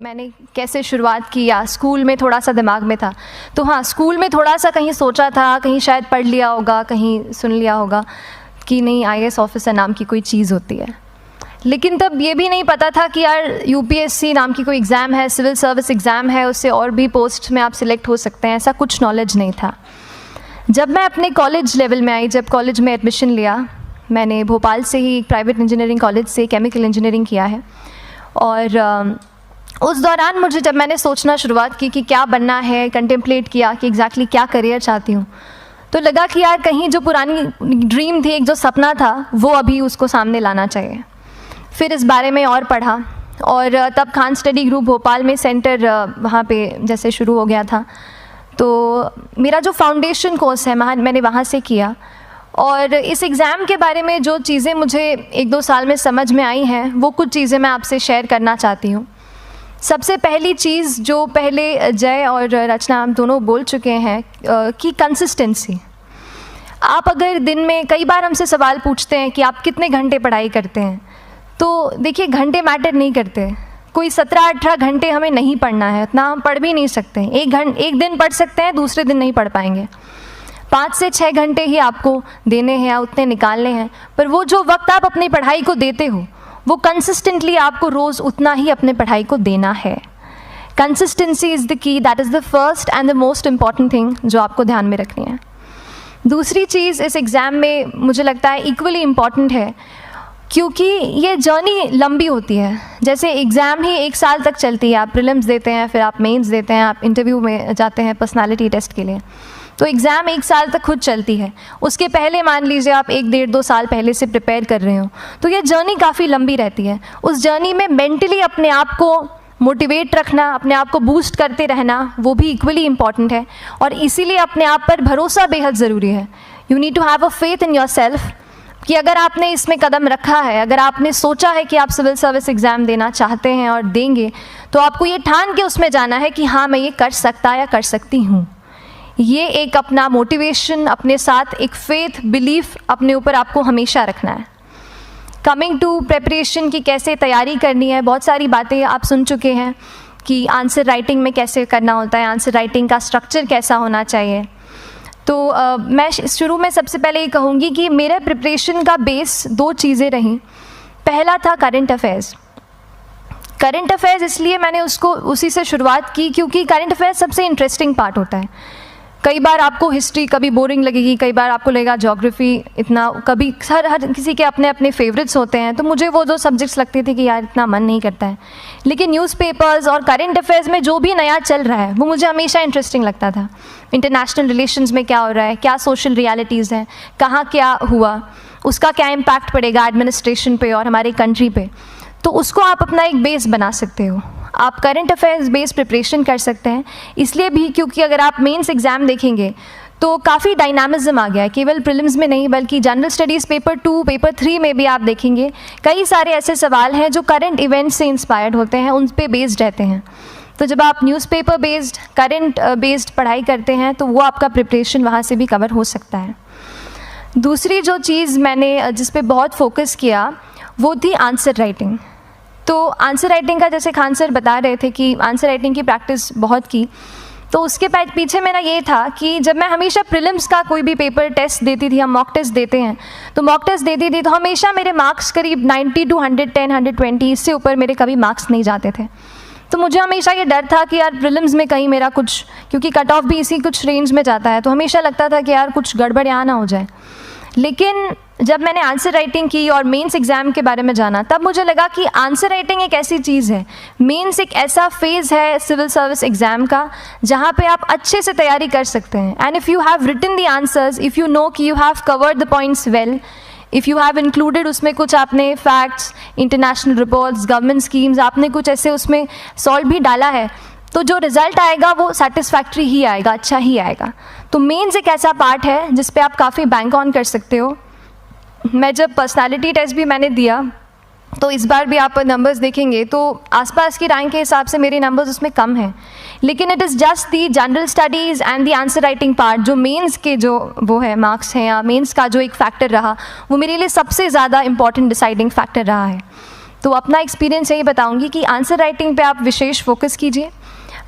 मैंने कैसे शुरुआत की या स्कूल में थोड़ा सा दिमाग में था, तो हाँ, स्कूल में थोड़ा सा कहीं सोचा था, कहीं शायद पढ़ लिया होगा, कहीं सुन लिया होगा कि नहीं आईएएस ऑफिसर नाम की कोई चीज़ होती है। लेकिन तब ये भी नहीं पता था कि यार यूपीएससी नाम की कोई एग्ज़ाम है, सिविल सर्विस एग्ज़ाम है, उससे और भी पोस्ट में आप सिलेक्ट हो सकते हैं, ऐसा कुछ नॉलेज नहीं था। जब मैं अपने कॉलेज लेवल में आई, जब कॉलेज में एडमिशन लिया, मैंने भोपाल से ही प्राइवेट इंजीनियरिंग कॉलेज से केमिकल इंजीनियरिंग किया है। और उस दौरान मुझे जब मैंने सोचना शुरुआत की कि क्या बनना है, कंटेम्पलेट किया कि एग्जैक्टली क्या करियर चाहती हूँ, तो लगा कि यार कहीं जो पुरानी ड्रीम थी, एक जो सपना था, वो अभी उसको सामने लाना चाहिए। फिर इस बारे में और पढ़ा, और तब खान स्टडी ग्रुप भोपाल में सेंटर वहाँ पे जैसे शुरू हो गया था, तो मेरा जो फाउंडेशन कोर्स है मैंने वहाँ से किया। और इस एग्ज़ाम के बारे में जो चीज़ें मुझे 1-2 साल में समझ में आई हैं, वो कुछ चीज़ें मैं आपसे शेयर करना चाहती हूँ। सबसे पहली चीज़ जो पहले जय और रचना हम दोनों बोल चुके हैं कि कंसिस्टेंसी। आप अगर दिन में, कई बार हमसे सवाल पूछते हैं कि आप कितने घंटे पढ़ाई करते हैं, तो देखिए घंटे मैटर नहीं करते। कोई 17-18 घंटे हमें नहीं पढ़ना है, इतना हम पढ़ भी नहीं सकते। एक दिन पढ़ सकते हैं, दूसरे दिन नहीं पढ़ पाएंगे। 5 से 6 घंटे ही आपको देने हैं या उतने निकालने हैं, पर वो जो वक्त आप अपनी पढ़ाई को देते हो, वो कंसिस्टेंटली आपको रोज़ उतना ही अपने पढ़ाई को देना है। Consistency is the key, that is the first and the most important thing जो आपको ध्यान में रखनी है। दूसरी चीज़ इस एग्ज़ाम में मुझे लगता है इक्वली इम्पॉर्टेंट है, क्योंकि ये जर्नी लंबी होती है। जैसे एग्ज़ाम ही 1 साल तक चलती है, आप प्रीलिम्स देते हैं, फिर आप मेंस देते हैं, आप इंटरव्यू में जाते हैं पर्सनालिटी टेस्ट के लिए, तो एग्ज़ाम 1 साल तक खुद चलती है। उसके पहले मान लीजिए आप 1-1.5-2 साल पहले से प्रिपेयर कर रहे हो, तो ये जर्नी काफ़ी लंबी रहती है। उस जर्नी में मेंटली अपने आप को मोटिवेट रखना, अपने आप को बूस्ट करते रहना, वो भी इक्वली इम्पॉर्टेंट है। और इसीलिए अपने आप पर भरोसा बेहद ज़रूरी है। You need to have a faith in yourself कि अगर आपने इसमें कदम रखा है, अगर आपने सोचा है कि आप सिविल सर्विस एग्ज़ाम देना चाहते हैं और देंगे, तो आपको ये ठान के उसमें जाना है कि हाँ, मैं ये कर सकता या कर सकती हूँ। ये एक अपना मोटिवेशन, अपने साथ एक फेथ, बिलीफ अपने ऊपर आपको हमेशा रखना है। कमिंग टू प्रेपरेशन की कैसे तैयारी करनी है, बहुत सारी बातें आप सुन चुके हैं कि आंसर राइटिंग में कैसे करना होता है, आंसर राइटिंग का स्ट्रक्चर कैसा होना चाहिए। तो मैं शुरू में सबसे पहले ये कहूँगी कि मेरे प्रिपरेशन का बेस 2 चीज़ें रहीं। पहला था करंट अफेयर्स। करंट अफेयर्स इसलिए मैंने उसी से शुरुआत की क्योंकि करंट अफेयर्स सबसे इंटरेस्टिंग पार्ट होता है। कई बार आपको हिस्ट्री कभी बोरिंग लगेगी, कई बार आपको लगेगा ज्योग्राफी इतना, कभी हर किसी के अपने अपने फेवरेट्स होते हैं। तो मुझे वो 2 सब्जेक्ट्स लगते थे कि यार इतना मन नहीं करता है, लेकिन न्यूज़पेपर्स और करंट अफेयर्स में जो भी नया चल रहा है वो मुझे हमेशा इंटरेस्टिंग लगता था। इंटरनेशनल रिलेशंस में क्या हो रहा है, क्या सोशल रियलिटीज़ हैं, कहाँ क्या हुआ, उसका क्या इम्पैक्ट पड़ेगा एडमिनिस्ट्रेशन पे और हमारी कंट्री पे, तो उसको आप अपना एक बेस बना सकते हो। आप करंट अफेयर्स बेस्ड प्रिपरेशन कर सकते हैं, इसलिए भी क्योंकि अगर आप मेंस एग्ज़ाम देखेंगे तो काफ़ी डायनामिज्म आ गया है, केवल प्रीलिम्स में नहीं बल्कि जनरल स्टडीज़ पेपर 2, पेपर 3 में भी आप देखेंगे कई सारे ऐसे सवाल हैं जो करंट इवेंट्स से इंस्पायर्ड होते हैं, उन पे बेस्ड रहते हैं। तो जब आप न्यूज़पेपर बेस्ड, करंट बेस्ड पढ़ाई करते हैं तो वो आपका प्रिपरेशन वहाँ से भी कवर हो सकता है। दूसरी जो चीज़ मैंने जिस पे बहुत फोकस किया वो थी आंसर राइटिंग। तो आंसर राइटिंग का, जैसे खान सर बता रहे थे कि आंसर राइटिंग की प्रैक्टिस बहुत की, तो उसके पीछे मेरा ये था कि जब मैं हमेशा प्रीलिम्स का कोई भी पेपर टेस्ट देती थी, हम मॉक टेस्ट देते हैं, तो मॉक टेस्ट देती थी तो हमेशा मेरे मार्क्स करीब 90 to 110, 120, इससे ऊपर मेरे कभी मार्क्स नहीं जाते थे। तो मुझे हमेशा ये डर था कि यार प्रीलिम्स में कहीं मेरा कुछ, क्योंकि कट ऑफ भी इसी कुछ रेंज में जाता है, तो हमेशा लगता था कि यार कुछ गड़बड़ यहाँ ना हो जाए। लेकिन जब मैंने आंसर राइटिंग की और मेंस एग्ज़ाम के बारे में जाना, तब मुझे लगा कि आंसर राइटिंग एक ऐसी चीज़ है, मेंस एक ऐसा फेज़ है सिविल सर्विस एग्ज़ाम का जहाँ पे आप अच्छे से तैयारी कर सकते हैं। And if you have written the answers, if you know कि you have covered the points well, if you have included उसमें कुछ आपने facts, international reports, government schemes, आपने कुछ ऐसे उसमें सॉल्व भी डाला है, तो जो रिज़ल्ट आएगा वो सेटिस्फैक्ट्री ही आएगा, अच्छा ही आएगा। तो मेंस एक ऐसा पार्ट है जिस पे आप काफ़ी बैंक ऑन कर सकते हो। मैं जब पर्सनालिटी टेस्ट भी मैंने दिया, तो इस बार भी आप नंबर्स देखेंगे तो आसपास की रैंक के हिसाब से मेरे नंबर्स उसमें कम हैं, लेकिन it is just the general studies and the answer writing part, जो मेंस के जो वो है मार्क्स हैं या मेंस का जो एक फैक्टर रहा, वो मेरे लिए सबसे ज़्यादा इंपॉर्टेंट डिसाइडिंग फैक्टर रहा है। तो अपना एक्सपीरियंस यही बताऊँगी कि आंसर राइटिंग पे आप विशेष फोकस कीजिए।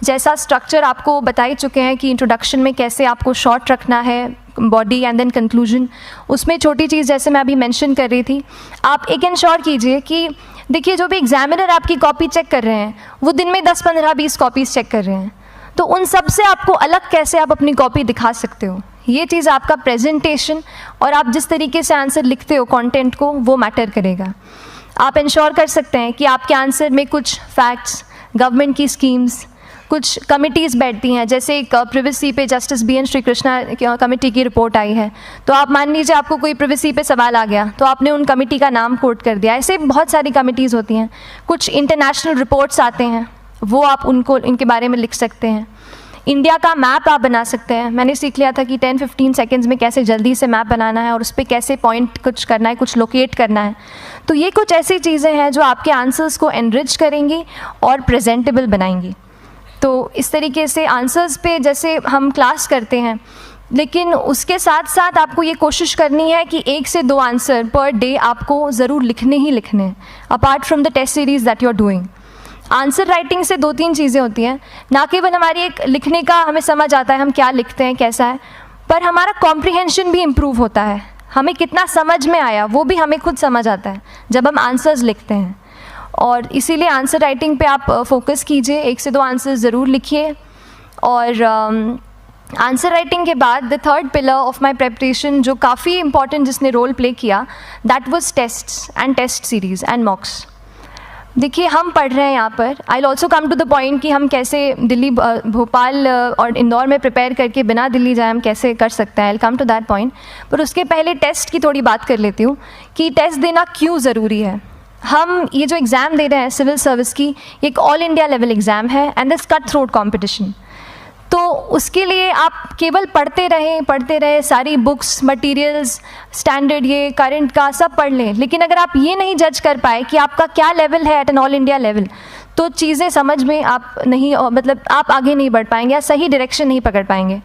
जैसा स्ट्रक्चर आपको बता ही चुके हैं कि इंट्रोडक्शन में कैसे आपको शॉर्ट रखना है, बॉडी एंड देन कंक्लूजन, उसमें छोटी चीज़ जैसे मैं अभी मेंशन कर रही थी, आप एक इंश्योर कीजिए कि देखिए जो भी एग्जामिनर आपकी कॉपी चेक कर रहे हैं वो दिन में 10, 15, 20 कॉपीज़ चेक कर रहे हैं, तो उन सब से आपको अलग कैसे आप अपनी कॉपी दिखा सकते हो, ये चीज़ आपका प्रेजेंटेशन और आप जिस तरीके से आंसर लिखते हो कंटेंट को, वो मैटर करेगा। आप इंश्योर कर सकते हैं कि आपके आंसर में कुछ फैक्ट्स, गवर्नमेंट की स्कीम्स, कुछ कमिटीज़ बैठती हैं, जैसे एक प्रिवेसी पे जस्टिस BN श्रीकृष्णा कमेटी की रिपोर्ट आई है, तो आप मान लीजिए आपको कोई प्रिवेसी पे सवाल आ गया तो आपने उन कमेटी का नाम कोट कर दिया। ऐसे बहुत सारी कमिटीज़ होती हैं। कुछ इंटरनेशनल रिपोर्ट्स आते हैं, वो आप उनको इनके बारे में लिख सकते हैं। इंडिया का मैप आप बना सकते हैं। मैंने सीख लिया था कि 10-15 सेकेंड्स में कैसे जल्दी से मैप बनाना है और उस पर कैसे पॉइंट कुछ करना है, कुछ लोकेट करना है। तो ये कुछ ऐसी चीज़ें हैं जो आपके आंसर्स को एनरिच करेंगी और प्रेजेंटेबल बनाएंगी। तो इस तरीके से आंसर्स पे जैसे हम क्लास करते हैं, लेकिन उसके साथ साथ आपको ये कोशिश करनी है कि 1 से 2 आंसर पर डे आपको ज़रूर लिखने ही लिखने हैं, apart from the test series that you are doing. Answer writing से 2-3 चीज़ें होती हैं, ना केवल हमारी एक लिखने का हमें समझ आता है हम क्या लिखते हैं कैसा है, पर हमारा कॉम्प्रिहेंशन भी इम्प्रूव होता है। हमें कितना समझ में आया वो भी हमें खुद समझ आता है जब हम आंसर्स लिखते हैं। और इसीलिए आंसर राइटिंग पे आप फोकस कीजिए, 1 से 2 आंसर ज़रूर लिखिए। और आंसर राइटिंग के बाद the third pillar of my preparation जो काफ़ी इंपॉर्टेंट जिसने रोल प्ले किया, that was tests and test series and mocks. देखिए हम पढ़ रहे हैं यहाँ पर, I will also come to the point कि हम कैसे दिल्ली, भोपाल और इंदौर में प्रिपेयर करके बिना दिल्ली जाए हम कैसे कर सकते हैं, I will come to that point. पर उसके पहले टेस्ट की थोड़ी बात कर लेती हूँ कि टेस्ट देना क्यों ज़रूरी है। हम ये जो एग्ज़ाम दे रहे हैं सिविल सर्विस की, ये एक ऑल इंडिया लेवल एग्ज़ाम है and this cut throat competition. तो उसके लिए आप केवल पढ़ते रहें, सारी बुक्स, मटेरियल्स, स्टैंडर्ड ये करंट का सब पढ़ लें, लेकिन अगर आप ये नहीं जज कर पाए कि आपका क्या लेवल है at an all India level, तो चीज़ें समझ में आप नहीं, मतलब आप आगे नहीं बढ़ पाएंगे या सही डायरेक्शन नहीं पकड़ पाएंगे।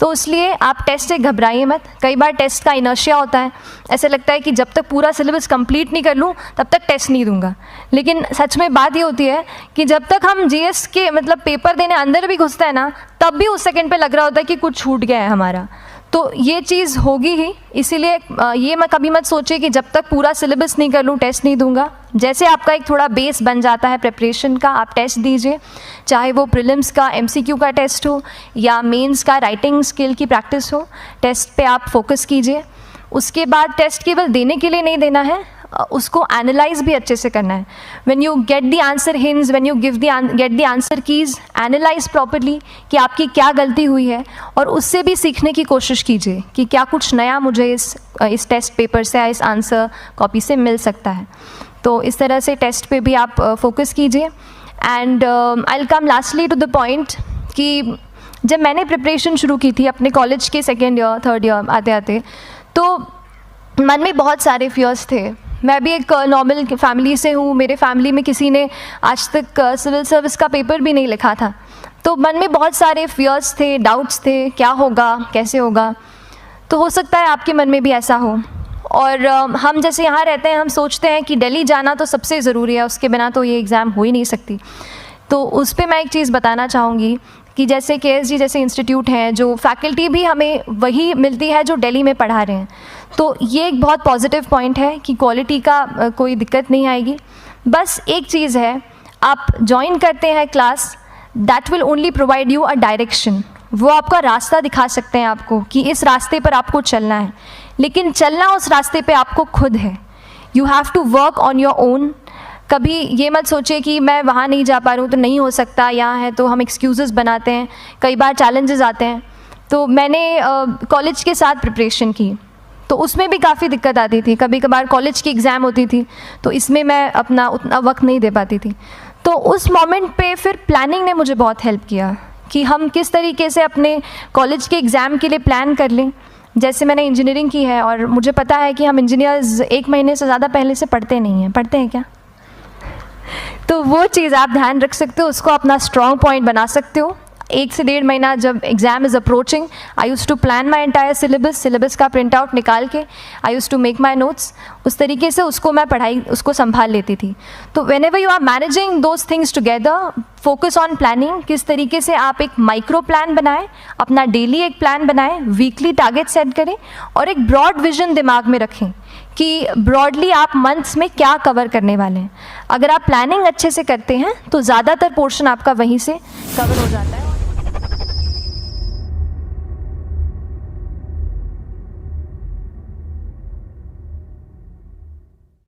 तो इसलिए आप टेस्ट से घबराइए मत। कई बार टेस्ट का इनर्शिया होता है, ऐसे लगता है कि जब तक पूरा सिलेबस कंप्लीट नहीं कर लूँ तब तक टेस्ट नहीं दूंगा, लेकिन सच में बात ये होती है कि जब तक हम GS के मतलब पेपर देने अंदर भी घुसते हैं ना, तब भी उस सेकंड पे लग रहा होता है कि कुछ छूट गया है हमारा। तो ये चीज़ होगी ही, इसीलिए ये मैं कभी मत सोचिए कि जब तक पूरा सिलेबस नहीं कर लूँ टेस्ट नहीं दूंगा। जैसे आपका एक थोड़ा बेस बन जाता है प्रिपरेशन का, आप टेस्ट दीजिए, चाहे वो प्रीलिम्स का MCQ का टेस्ट हो या मेंस का राइटिंग स्किल की प्रैक्टिस हो, टेस्ट पे आप फोकस कीजिए। उसके बाद टेस्ट केवल देने के लिए नहीं देना है, उसको एनालाइज भी अच्छे से करना है। When you get the answer hints, when you get the answer keys, analyse properly कि आपकी क्या गलती हुई है और उससे भी सीखने की कोशिश कीजिए कि क्या कुछ नया मुझे इस टेस्ट पेपर से या इस आंसर कॉपी से मिल सकता है। तो इस तरह से टेस्ट पे भी आप फोकस कीजिए। And I will come lastly to the point कि जब मैंने प्रिपरेशन शुरू की थी अपने कॉलेज के 2nd ईयर 3rd ईयर आते आते, तो मन में बहुत सारे फियर्स थे। मैं भी एक नॉर्मल फैमिली से हूँ, मेरे फैमिली में किसी ने आज तक सिविल सर्विस का पेपर भी नहीं लिखा था, तो मन में बहुत सारे फियर्स थे, डाउट्स थे, क्या होगा, कैसे होगा। तो हो सकता है आपके मन में भी ऐसा हो। और हम जैसे यहाँ रहते हैं, हम सोचते हैं कि दिल्ली जाना तो सबसे ज़रूरी है, उसके बिना तो ये एग्ज़ाम हो ही नहीं सकती। तो उस पर मैं एक चीज़ बताना चाहूँगी कि जैसे KSG जैसे इंस्टीट्यूट हैं, जो फैकल्टी भी हमें वही मिलती है जो दिल्ली में पढ़ा रहे हैं, तो ये एक बहुत पॉजिटिव पॉइंट है कि क्वालिटी का कोई दिक्कत नहीं आएगी। बस एक चीज़ है, आप ज्वाइन करते हैं class, that will only provide you a direction. वो आपका रास्ता दिखा सकते हैं आपको कि इस रास्ते पर आपको चलना है, लेकिन चलना उस रास्ते पे आपको खुद है। You have to work on your own. कभी ये मत सोचिए कि मैं वहाँ नहीं जा पा रहा हूँ तो नहीं हो सकता, यहाँ है, तो हम एक्सक्यूज़ेस बनाते हैं। कई बार चैलेंजेस आते हैं। तो मैंने कॉलेज के साथ प्रिपरेशन की, तो उसमें भी काफ़ी दिक्कत आती थी। कभी कभार कॉलेज की एग्ज़ाम होती थी तो इसमें मैं अपना उतना वक्त नहीं दे पाती थी। तो उस मोमेंट पे फिर प्लानिंग ने मुझे बहुत हेल्प किया कि हम किस तरीके से अपने कॉलेज के एग्ज़ाम के लिए प्लान कर लें। जैसे मैंने इंजीनियरिंग की है और मुझे पता है कि हम इंजीनियर्स 1 महीने से ज़्यादा पहले से पढ़ते नहीं हैं। पढ़ते हैं क्या? तो वो चीज़ आप ध्यान रख सकते हो, उसको अपना स्ट्रॉन्ग पॉइंट बना सकते हो। 1 से 1.5 महीना जब exam is approaching, I use to plan my entire syllabus का प्रिंट आउट निकाल के I use to make my notes. उस तरीके से उसको मैं उसको संभाल लेती थी। तो whenever you are managing those things together, focus on planning. किस तरीके से आप एक माइक्रो प्लान बनाएं, अपना डेली एक प्लान बनाएं, वीकली टारगेट सेट करें और एक ब्रॉड विजन दिमाग में रखें कि ब्रॉडली आप मंथ्स में क्या कवर करने वाले हैं। अगर आप प्लानिंग अच्छे से करते हैं तो ज़्यादातर पोर्शन आपका वहीं से कवर हो जाता है।